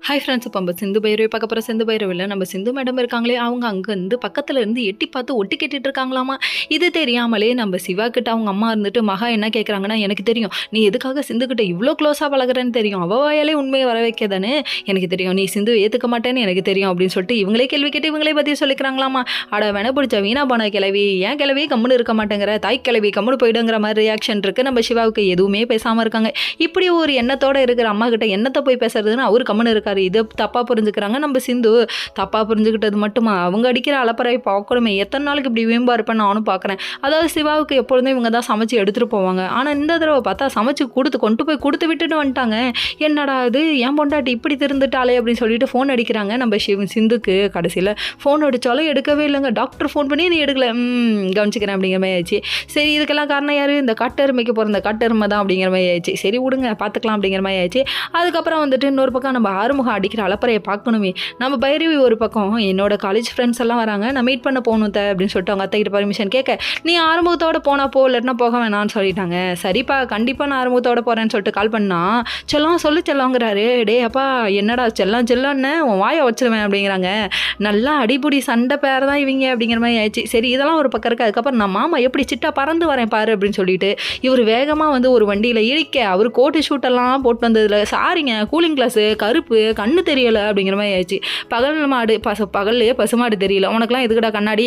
Hi friends, இப்போ நம்ம சிந்து பைரவி பார்க்க போகிற சிந்து பைரவில நம்ம சிந்து மேடம் இருக்காங்களே, அவங்க அங்கேருந்து பக்கத்துல இருந்து எட்டி பார்த்து ஒட்டு கேட்டுட்டு இருக்காங்களாமா. இது தெரியாமலே நம்ம சிவா கிட்ட அவங்க அம்மா இருந்துட்டு மகா என்ன கேட்குறாங்கன்னா, எனக்கு தெரியும் நீ எதுக்காக சிந்து கிட்ட இவ்வளோ க்ளோஸாக பழகுறேன்னு தெரியும், அவள் வாயாலே உண்மையை வர வைக்க தானே எனக்கு தெரியும், நீ சிந்து ஏற்றுக்க மாட்டேன்னு எனக்கு தெரியும் அப்படின்னு சொல்லிட்டு இவங்களே கேள்வி கேட்டு இவங்களே பற்றி சொல்லிக்கிறாங்களாமா. அட வேண பிடிச்ச வீணா போன கிளவி, ஏன் கிளவி கம்முன்னு இருக்க மாட்டேங்கிற, தாய் கிளவி கம்முன்னு போயிடுங்கிற மாதிரி ரியாக்ஷன் இருக்குது. நம்ம சிவாவுக்கு எதுவுமே பேசாமல் இருக்காங்க. இப்படி ஒரு எண்ணத்தோடு இருக்கிற அம்மா கிட்ட என்னத்தை போய் பேசுறதுன்னு அவர் கம்முன்னு இருக்காரு. இது தப்பாக புரிஞ்சுக்கிறாங்க. நம்ம சிந்து தப்பாக புரிஞ்சுக்கிட்டது மட்டுமா, அவங்க அடிக்கிற அலப்பறை பார்க்கணுமே, எத்தனை நாளுக்கு இப்படி வீம்பா இருப்பேன் நானும் பார்க்குறேன். அதாவது சிவாவுக்கு எப்பொழுதும் இவங்க தான் சமைச்சு எடுத்துகிட்டு போவாங்க. ஆனால் இந்த தடவை பார்த்தா சமைச்சு கொண்டு போய் கொடுத்து விட்டுட்டு வந்துட்டாங்க. என்னடா இது, ஏன் பொண்டாட்டி இப்படி திருந்துட்டாலே அப்படின்னு சொல்லிட்டு ஃபோன் அடிக்கிறாங்க நம்ம சிந்துக்கு. கடைசியில் ஃபோன் அடித்தாலும் எடுக்கவே இல்லைங்க. டாக்டர் ஃபோன் பண்ணி நீ எடுக்கல, கவனிச்சிக்கிறேன் அப்படிங்கிற மாதிரி ஆயிடுச்சு. சரி, இதுக்கெல்லாம் காரணம் யார், இந்த காட்டெருமைக்கு போகிற இந்த காட்டெருமை தான் அப்படிங்கிற மாதிரி ஆயிடுச்சு. சரி விடுங்க, பார்த்துக்கலாம் அப்படிங்கிற மாதிரி ஆயிடுச்சு. அதுக்கப்புறம் வந்துட்டு இன்னொரு பக்கம் நம்ம ஆறுமுகம் அடிக்கிற அலப்பறையை பார்க்கணுமே. நம்ம பைரவி ஒரு பக்கம் என்னோட காலேஜ் ஃப்ரெண்ட்ஸ் எல்லாம் வராங்க, நான் மீட் பண்ண போகணும் அப்படின்னு சொல்லிட்டு அவங்க அத்தைக்கிட்ட பர்மிஷன் கேட்க, நீ ஆறுமுகத்தோட போனா போ, இல்லைன்னா போக வேணான்னு சொல்லிட்டாங்க. சரிப்பா, கண்டிப்பாக நான் ஆறுமுகத்தோட போகிறேன்னு சொல்லிட்டு கால் பண்ணா, செல்லம் சொல்லு செல்லங்கிறாரு. டே அப்பா, என்னடா செல்லன்னு உன் வாயை வச்சிருவேன் அப்படிங்கிறாங்க. நல்லா அடிபுடி சண்டை பேர் தான் இவங்க அப்படிங்கிற மாதிரி ஆயிடுச்சு. சரி, இதெல்லாம் ஒரு பக்கம் இருக்குது. அதுக்கப்புறம் நான் மாமா எப்படி சிட்டா பறந்து வரேன் பாரு அப்படின்னு சொல்லிட்டு இவர் வேகமாக வந்து ஒரு வண்டியில் இழிக்க, அவர் கோட்டு ஷூட்டெல்லாம் போட்டு வந்ததில் சாரிங்க, கூலிங் கிளாஸு கருப்பு, கண்ணு தெரியலை அப்படிங்கிற மாதிரி ஆயிடுச்சு. பகல்லே பசுமாடு தெரியல, உனக்குலாம் எதுக்குடா கண்ணாடி,